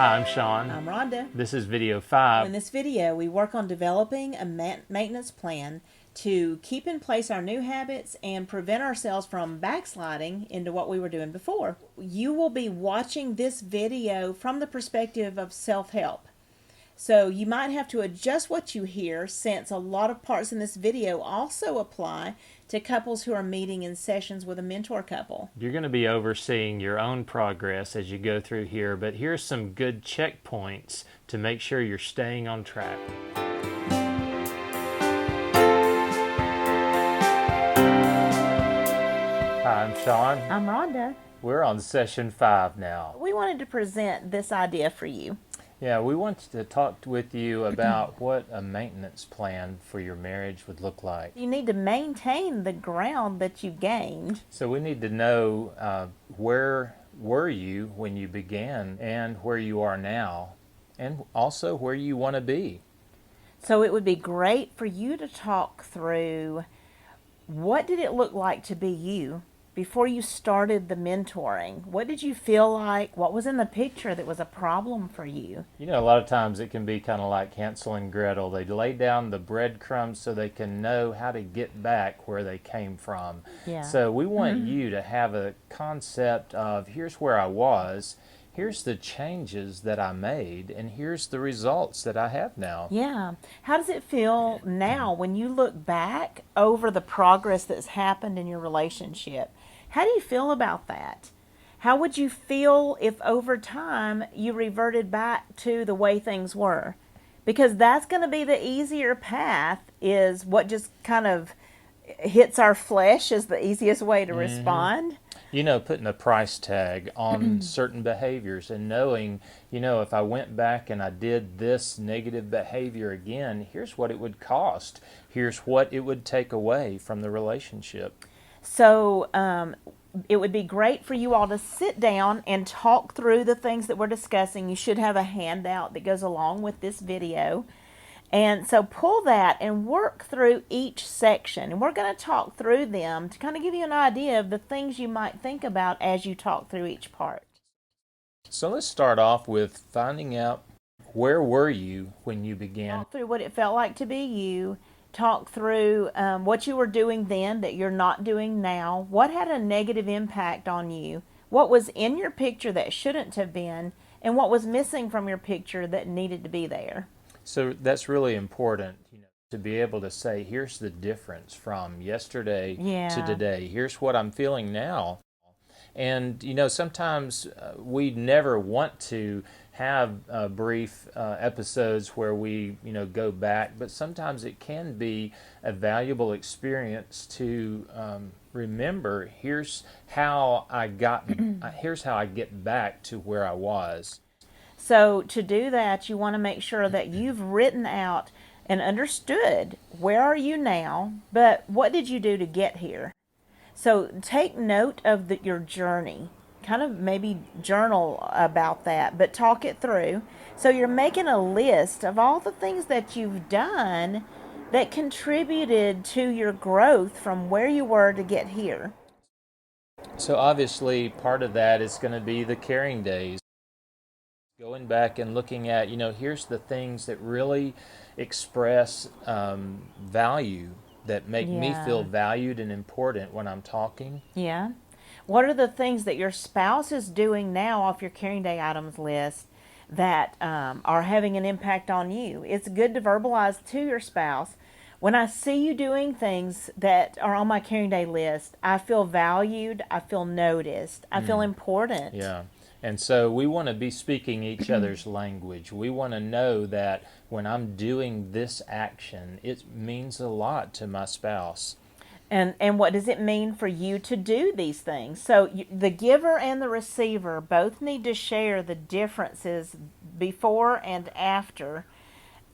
Hi, I'm Sean. I'm Rhonda. This is video 5. In this video, we work on developing a maintenance plan to keep in place our new habits and prevent ourselves from backsliding into what we were doing before. You will be watching this video from the perspective of self-help. So you might have to adjust what you hear, since a lot of parts in this video also apply to couples who are meeting in sessions with a mentor couple. You're going to be overseeing your own progress as you go through here, but here's some good checkpoints to make sure you're staying on track. Hi, I'm Sean. I'm Rhonda. We're on session 5 now. We wanted to present this idea for you. Yeah, we wanted to talk with you about what a maintenance plan for your marriage would look like. You need to maintain the ground that you gained. So we need to know where were you when you began and where you are now, and also where you want to be. So it would be great for you to talk through, what did it look like to be you before you started the mentoring? What did you feel like? What was in the picture that was a problem for you? You know, a lot of times it can be kind of like Hansel and Gretel. They lay down the breadcrumbs so they can know how to get back where they came from. Yeah. So we want you to have a concept of, here's where I was, here's the changes that I made, and here's the results that I have now. Yeah. How does it feel now when you look back over the progress that's happened in your relationship? How do you feel about that? How would you feel if over time you reverted back to the way things were? Because that's going to be the easier path, is what just kind of hits our flesh as the easiest way to respond. You know, putting a price tag on certain behaviors and knowing, you know, if I went back and I did this negative behavior again, here's what it would cost. Here's what it would take away from the relationship. So it would be great for you all to sit down and talk through the things that we're discussing. You should have a handout that goes along with this video. And so pull that and work through each section. And we're going to talk through them to kind of give you an idea of the things you might think about as you talk through each part. So let's start off with finding out, where were you when you began? Talk through what it felt like to be you. Talk through what you were doing then that you're not doing now. What had a negative impact on you? What was in your picture that shouldn't have been? And what was missing from your picture that needed to be there? So that's really important, you know, to be able to say, here's the difference from yesterday to today. Here's what I'm feeling now. And, you know, sometimes we never want to have brief episodes where we, you know, go back, but sometimes it can be a valuable experience to remember, here's how I get back to where I was. So to do that, you want to make sure that you've written out and understood, where are you now, but what did you do to get here? So take note of your journey. Kind of maybe journal about that, but talk it through. So you're making a list of all the things that you've done that contributed to your growth from where you were to get here. So obviously part of that is going to be the caring days. Going back and looking at, you know, here's the things that really express value, that make me feel valued and important when I'm talking. Yeah. What are the things that your spouse is doing now off your caring day items list that are having an impact on you? It's good to verbalize to your spouse, when I see you doing things that are on my caring day list, I feel valued, I feel noticed, I feel important. Yeah. And so we want to be speaking each other's language. We want to know that when I'm doing this action, it means a lot to my spouse. And what does it mean for you to do these things? So the giver and the receiver both need to share the differences before and after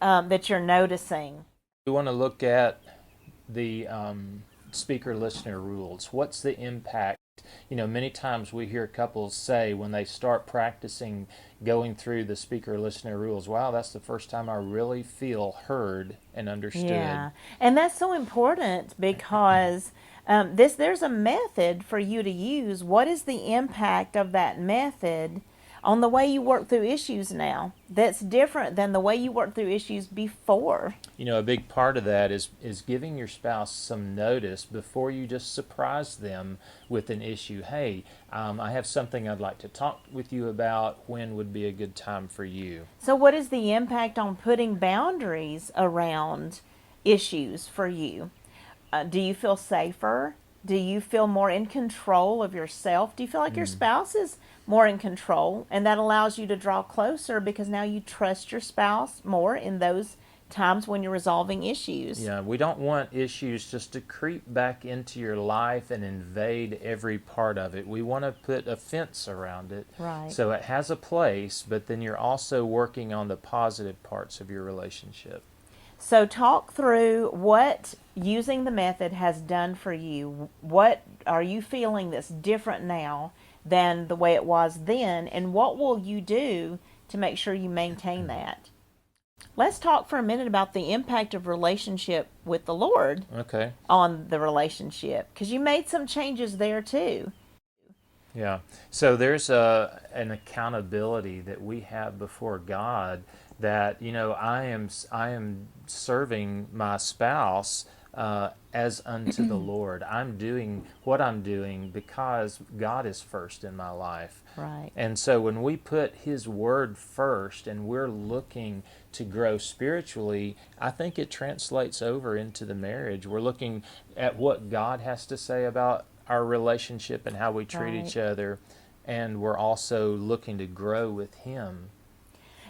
that you're noticing. We want to look at the speaker-listener rules. What's the impact? You know, many times we hear couples say when they start practicing going through the speaker-listener rules, wow, that's the first time I really feel heard and understood. Yeah, and that's so important because there's a method for you to use. What is the impact of that method on the way you work through issues now that's different than the way you worked through issues before. A big part of that is giving your spouse some notice before you just surprise them with an issue. Hey, I have something I'd like to talk with you about. When would be a good time for you? So what is the impact on putting boundaries around issues for you? Do you feel safer? Do you feel more in control of yourself? Do you feel like your spouse is more in control, and that allows you to draw closer because now you trust your spouse more in those times when you're resolving issues? Yeah, we don't want issues just to creep back into your life and invade every part of it. We want to put a fence around it, Right. so it has a place, but then you're also working on the positive parts of your relationship. So talk through what using the method has done for you. What are you feeling that's different now than the way it was then, and what will you do to make sure you maintain that? Let's talk for a minute about the impact of relationship with the Lord Okay. on the relationship, because you made some changes there too. Yeah. So there's an accountability that we have before God that I am serving my spouse as unto the Lord. I'm doing what I'm doing because God is first in my life. Right. And so when we put His Word first and we're looking to grow spiritually, I think it translates over into the marriage. We're looking at what God has to say about our relationship and how we treat Right. each other, and we're also looking to grow with Him.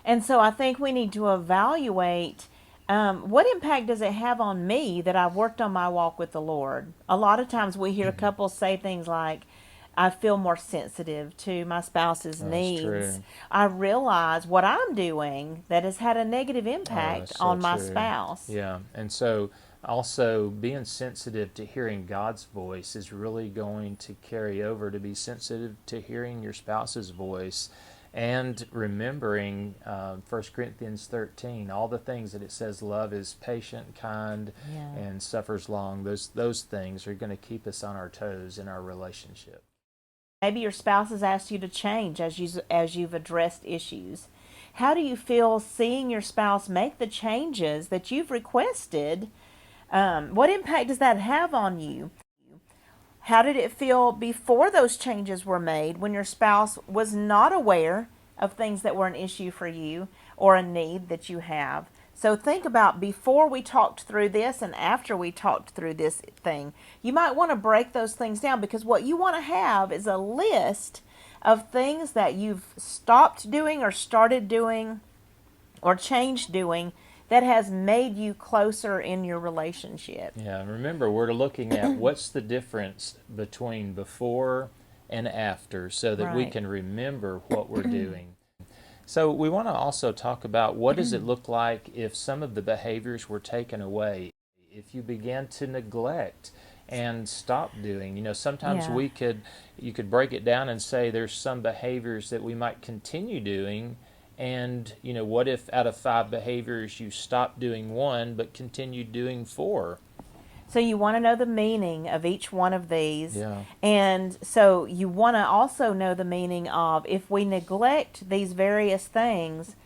And so I think we need to evaluate what impact does it have on me that I've worked on my walk with the Lord. A lot of times we hear couples say things like, I feel more sensitive to my spouse's Oh, that's needs. true. I realize what I'm doing that has had a negative Oh, impact that's so on my true. spouse. Yeah, and so also being sensitive to hearing God's voice is really going to carry over to be sensitive to hearing your spouse's voice, and remembering 1 Corinthians 13, all the things that it says love is patient, kind, Yeah. and suffers long. Those things are going to keep us on our toes in our relationship. Maybe your spouse has asked you to change as you've addressed issues. How do you feel seeing your spouse make the changes that you've requested? What impact does that have on you? How did it feel before those changes were made when your spouse was not aware of things that were an issue for you or a need that you have? So think about before we talked through this and after we talked through this thing. You might want to break those things down, because what you want to have is a list of things that you've stopped doing or started doing or changed doing that has made you closer in your relationship. Yeah, and remember, we're looking at what's the difference between before and after so that we Right. can remember what we're doing. So we want to also talk about what does it look like if some of the behaviors were taken away, if you began to neglect and stop doing. Sometimes Yeah. you could break it down and say there's some behaviors that we might continue doing, and what if out of 5 behaviors you stopped doing 1 but continued doing 4? So you want to know the meaning of each one of these. Yeah. And so you want to also know the meaning of, if we neglect these various things,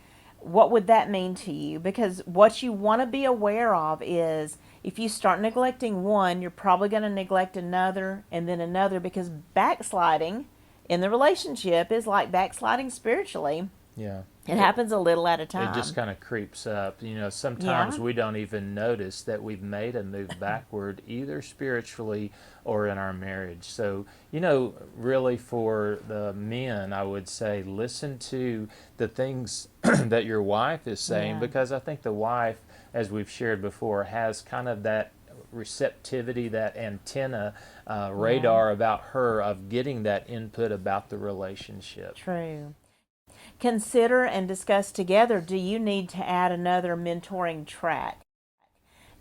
what would that mean to you? Because what you want to be aware of is, if you start neglecting one, you're probably going to neglect another and then another, because backsliding in the relationship is like backsliding spiritually. Yeah. It happens a little at a time. It just kind of creeps up. Sometimes Yeah. we don't even notice that we've made a move backward, either spiritually or in our marriage. So, really for the men, I would say listen to the things that your wife is saying, Yeah. because I think the wife, as we've shared before, has kind of that receptivity, that antenna radar about her of getting that input about the relationship. True. Consider and discuss together, do you need to add another mentoring track?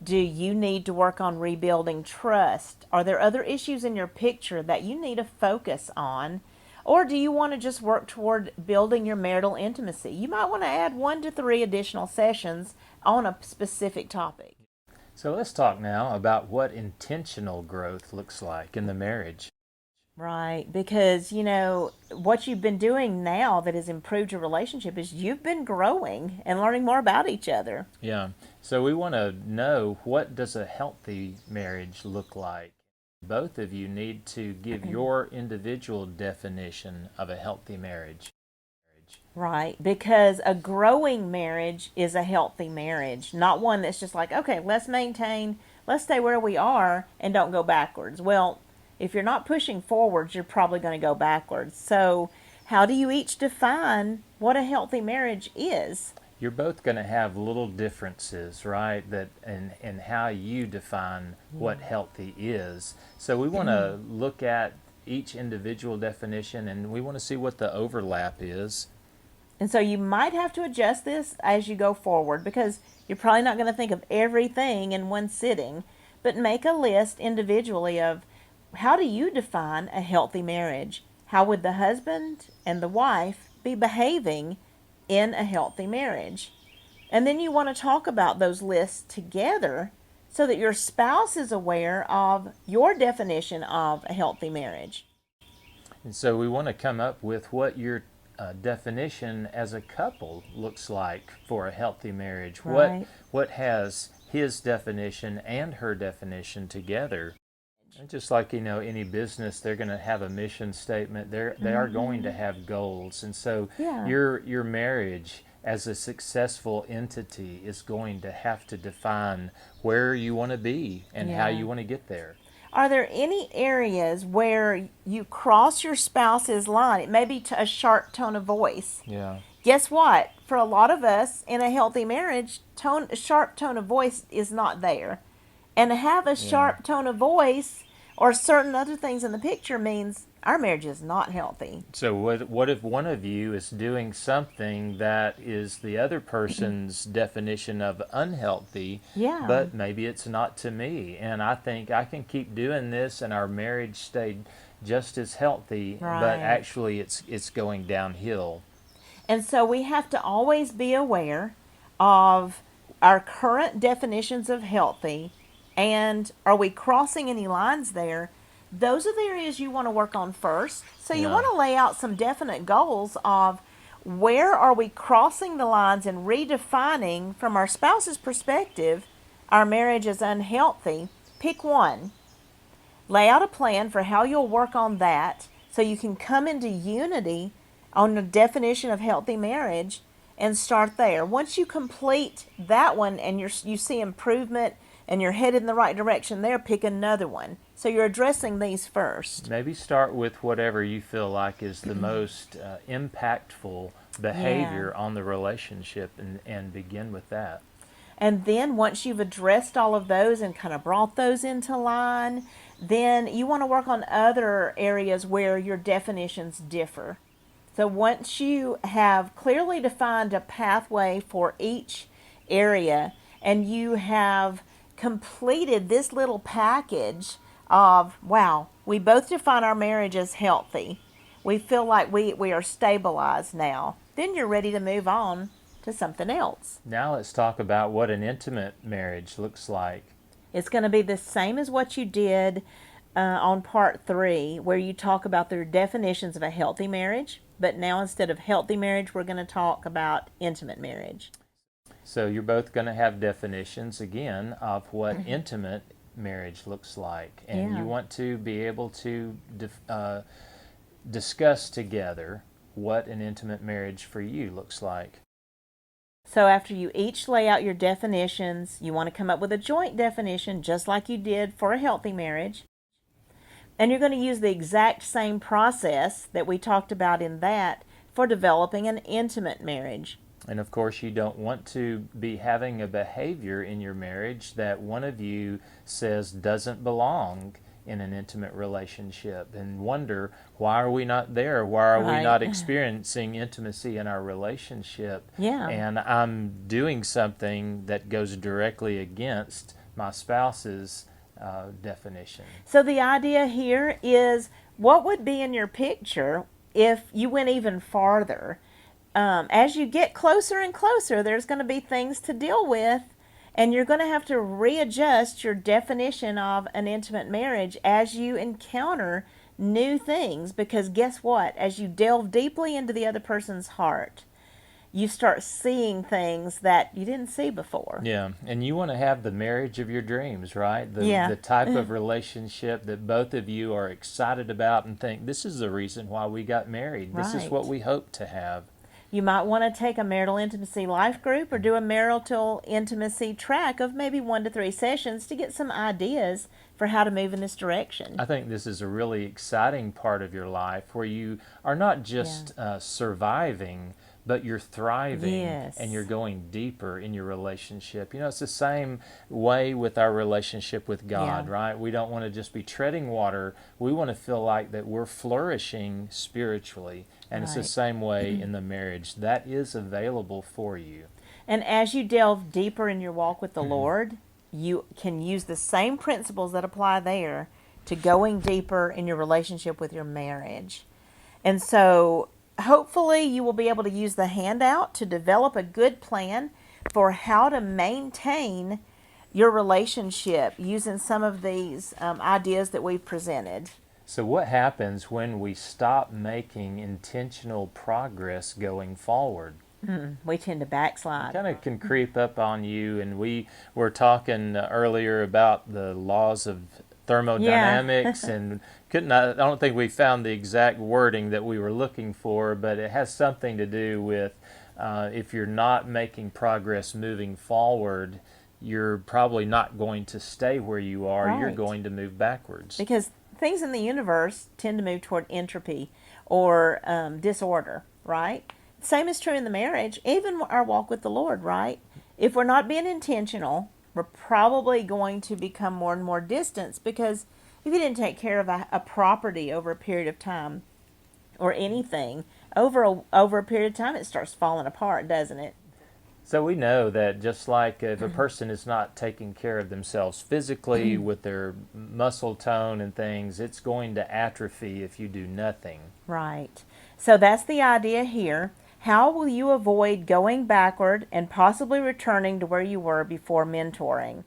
Do you need to work on rebuilding trust? Are there other issues in your picture that you need to focus on? Or do you want to just work toward building your marital intimacy? You might want to add 1 to 3 additional sessions on a specific topic. So let's talk now about what intentional growth looks like in the marriage. Right, because what you've been doing now that has improved your relationship is you've been growing and learning more about each other. Yeah. So we want to know, what does a healthy marriage look like? Both of you need to give your individual definition of a healthy marriage. Right, because a growing marriage is a healthy marriage, not one that's just like, okay, let's stay where we are and don't go backwards. Well, if you're not pushing forwards, you're probably going to go backwards. So, how do you each define what a healthy marriage is? You're both going to have little differences, right? That in how you define what healthy is. So we want to look at each individual definition, and we want to see what the overlap is. And so you might have to adjust this as you go forward because you're probably not going to think of everything in one sitting, but make a list individually of how do you define a healthy marriage? How would the husband and the wife be behaving in a healthy marriage? And then you want to talk about those lists together so that your spouse is aware of your definition of a healthy marriage. And so we want to come up with what your definition as a couple looks like for a healthy marriage. Right. What has his definition and her definition together? And just like any business, they're going to have a mission statement. They are going to have goals, and so Yeah. your marriage as a successful entity is going to have to define where you want to be and how Yeah. you want to get there. Are there any areas where you cross your spouse's line? It may be to a sharp tone of voice. Yeah. Guess what? For a lot of us in a healthy marriage, a sharp tone of voice is not there. And to have a Yeah. sharp tone of voice or certain other things in the picture means our marriage is not healthy. So what if one of you is doing something that is the other person's definition of unhealthy, Yeah. but maybe it's not to me, and I think I can keep doing this and our marriage stayed just as healthy, but Right. actually it's going downhill. And so we have to always be aware of our current definitions of healthy and are we crossing any lines there? Those are the areas you want to work on first. So you Yeah. want to lay out some definite goals of where are we crossing the lines and redefining from our spouse's perspective our marriage is unhealthy. Pick one. Lay out a plan for how you'll work on that so you can come into unity on the definition of healthy marriage and start there. Once you complete that one and you see improvement and you're headed in the right direction there, pick another one. So you're addressing these first. Maybe start with whatever you feel like is the most impactful behavior on the relationship, and begin with that. And then once you've addressed all of those and kind of brought those into line, then you want to work on other areas where your definitions differ. So once you have clearly defined a pathway for each area and you have completed this little package of, wow, we both define our marriage as healthy. We feel like we are stabilized now. Then you're ready to move on to something else. Now let's talk about what an intimate marriage looks like. It's going to be the same as what you did on part 3, where you talk about the definitions of a healthy marriage. But now instead of healthy marriage, we're going to talk about intimate marriage. So you're both going to have definitions again of what intimate marriage looks like. And you want to be able to discuss together what an intimate marriage for you looks like. So after you each lay out your definitions, you want to come up with a joint definition just like you did for a healthy marriage. And you're going to use the exact same process that we talked about in that for developing an intimate marriage. And of course, you don't want to be having a behavior in your marriage that one of you says doesn't belong in an intimate relationship, and wonder, why are we not there? Why are we not experiencing intimacy in our relationship? Yeah. And I'm doing something that goes directly against my spouse's definition. So the idea here is, what would be in your picture if you went even farther? As you get closer and closer, there's going to be things to deal with, and you're going to have to readjust your definition of an intimate marriage as you encounter new things, because guess what? As you delve deeply into the other person's heart, you start seeing things that you didn't see before. Yeah, and you want to have the marriage of your dreams, right? Yeah. The type of relationship that both of you are excited about and think, this is the reason why we got married. This is Right. what we hope to have. You might want to take a marital intimacy life group or do a marital intimacy track of maybe 1 to 3 sessions to get some ideas for how to move in this direction. I think this is a really exciting part of your life where you are not just surviving, but you're thriving. Yes. And you're going deeper in your relationship. You know, it's the same way with our relationship with God, right? We don't want to just be treading water. We want to feel like that we're flourishing spiritually. And it's the same way in the marriage. That is available for you. And as you delve deeper in your walk with the Lord, you can use the same principles that apply there to going deeper in your relationship with your marriage. And so hopefully you will be able to use the handout to develop a good plan for how to maintain your relationship using some of these ideas that we've presented. So what happens when we stop making intentional progress going forward? We tend to backslide. Kind of can creep up on you, and we were talking earlier about the laws of thermodynamics, and I don't think we found the exact wording that we were looking for, but it has something to do with if you're not making progress moving forward, you're probably not going to stay where you are. Right. You're going to move backwards. Because things in the universe tend to move toward entropy or disorder, right? Same is true in the marriage, even our walk with the Lord, right? If we're not being intentional, we're probably going to become more and more distant, because if you didn't take care of a property over a period of time or anything, over a period of time, it starts falling apart, doesn't it? So we know that just like if a person is not taking care of themselves physically with their muscle tone and things, it's going to atrophy if you do nothing. Right. So that's the idea here. How will you avoid going backward and possibly returning to where you were before mentoring?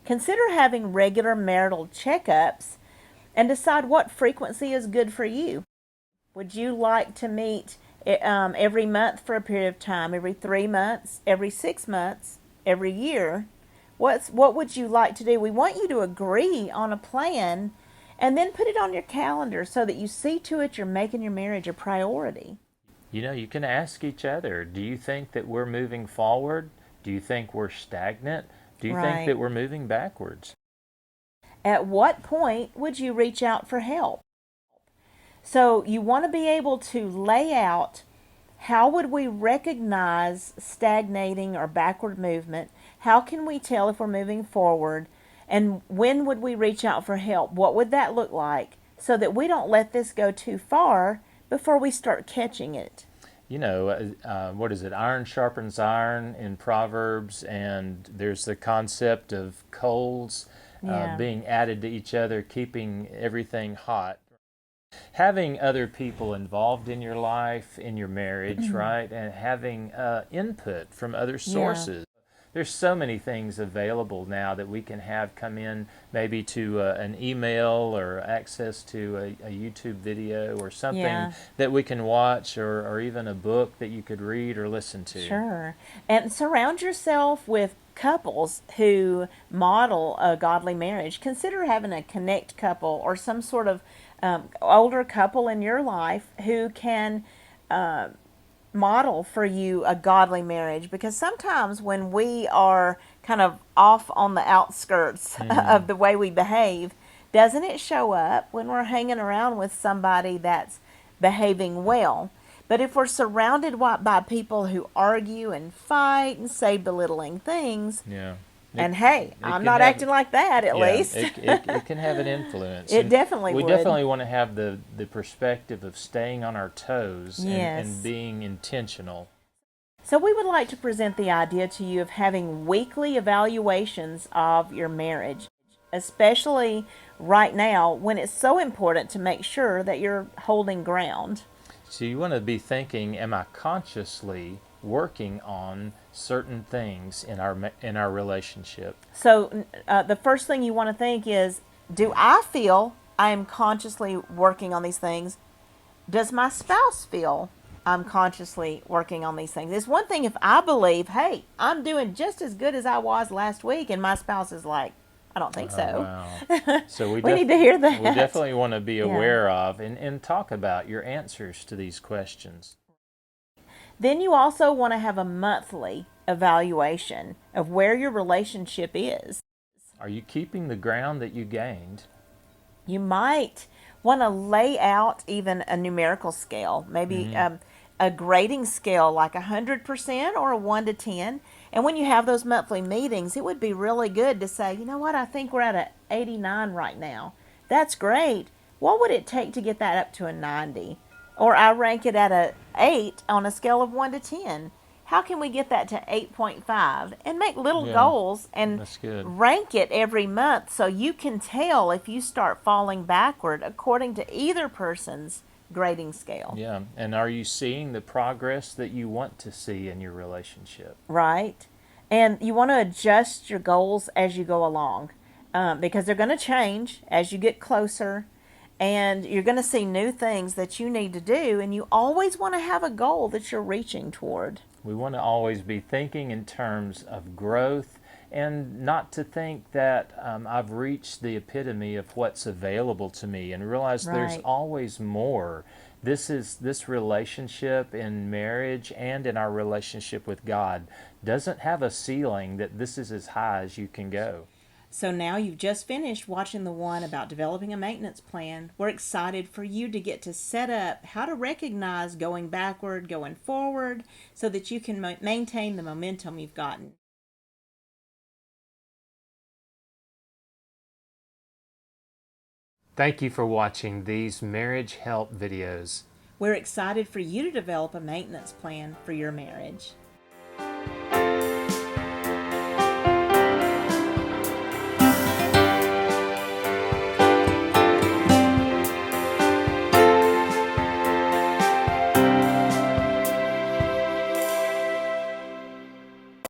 Consider having regular marital checkups and decide what frequency is good for you. Would you like to meet every month for a period of time, every 3 months, every 6 months, every year? What would you like to do? We want you to agree on a plan and then put it on your calendar so that you see to it you're making your marriage a priority. You know, you can ask each other, do you think that we're moving forward? Do you think we're stagnant? Do you think that we're moving backwards? At what point would you reach out for help? So you want to be able to lay out, how would we recognize stagnating or backward movement? How can we tell if we're moving forward? And when would we reach out for help? What would that look like? So that we don't let this go too far before we start catching it. You know, what is it? Iron sharpens iron in Proverbs, and there's the concept of coals being added to each other, keeping everything hot. Having other people involved in your life, in your marriage, right, and having input from other sources. There's so many things available now that we can have come in, maybe to an email or access to a YouTube video or something that we can watch, or even a book that you could read or listen to. Sure. And surround yourself with couples who model a godly marriage. Consider having a connect couple or some sort of older couple in your life who can model for you a godly marriage, because sometimes when we are kind of off on the outskirts of the way we behave, doesn't it show up when we're hanging around with somebody that's behaving well? But if we're surrounded by people who argue and fight and say belittling things, and hey, I'm not acting like that, at least. It can have an influence. It definitely would. We definitely want to have the perspective of staying on our toes and being intentional. So we would like to present the idea to you of having weekly evaluations of your marriage, especially right now when it's so important to make sure that you're holding ground. So you want to be thinking, am I consciously working on certain things in our relationship? So the first thing you want to think is, do I feel I am consciously working on these things? Does my spouse feel I'm consciously working on these things? It's one thing if I believe, hey, I'm doing just as good as I was last week, and my spouse is like, I don't think Oh, so. wow. So we need to hear that. we definitely want to be Yeah. aware of and talk about your answers to these questions. Then you also want to have a monthly evaluation of where your relationship is. Are you keeping the ground that you gained? You might want to lay out even a numerical scale, maybe a grading scale like 100% or a 1 to 10. And when you have those monthly meetings, it would be really good to say, you know what, I think we're at an 89 right now. That's great. What would it take to get that up to a 90? Or I rank it at a 8 on a scale of 1 to 10. How can we get that to 8.5 and make little Yeah, goals and that's good. rank it every month so you can tell if you start falling backward according to either person's grading scale. Yeah, and are you seeing the progress that you want to see in your relationship? Right. And you want to adjust your goals as you go along because they're going to change as you get closer, and you're going to see new things that you need to do, and you always want to have a goal that you're reaching toward. We want to always be thinking in terms of growth and not to think that I've reached the epitome of what's available to me, and realize there's Right. always more. This relationship in marriage and in our relationship with God doesn't have a ceiling that this is as high as you can go. So now you've just finished watching the one about developing a maintenance plan. We're excited for you to get to set up how to recognize going backward, going forward, so that you can maintain the momentum you've gotten. Thank you for watching these marriage help videos. We're excited for you to develop a maintenance plan for your marriage.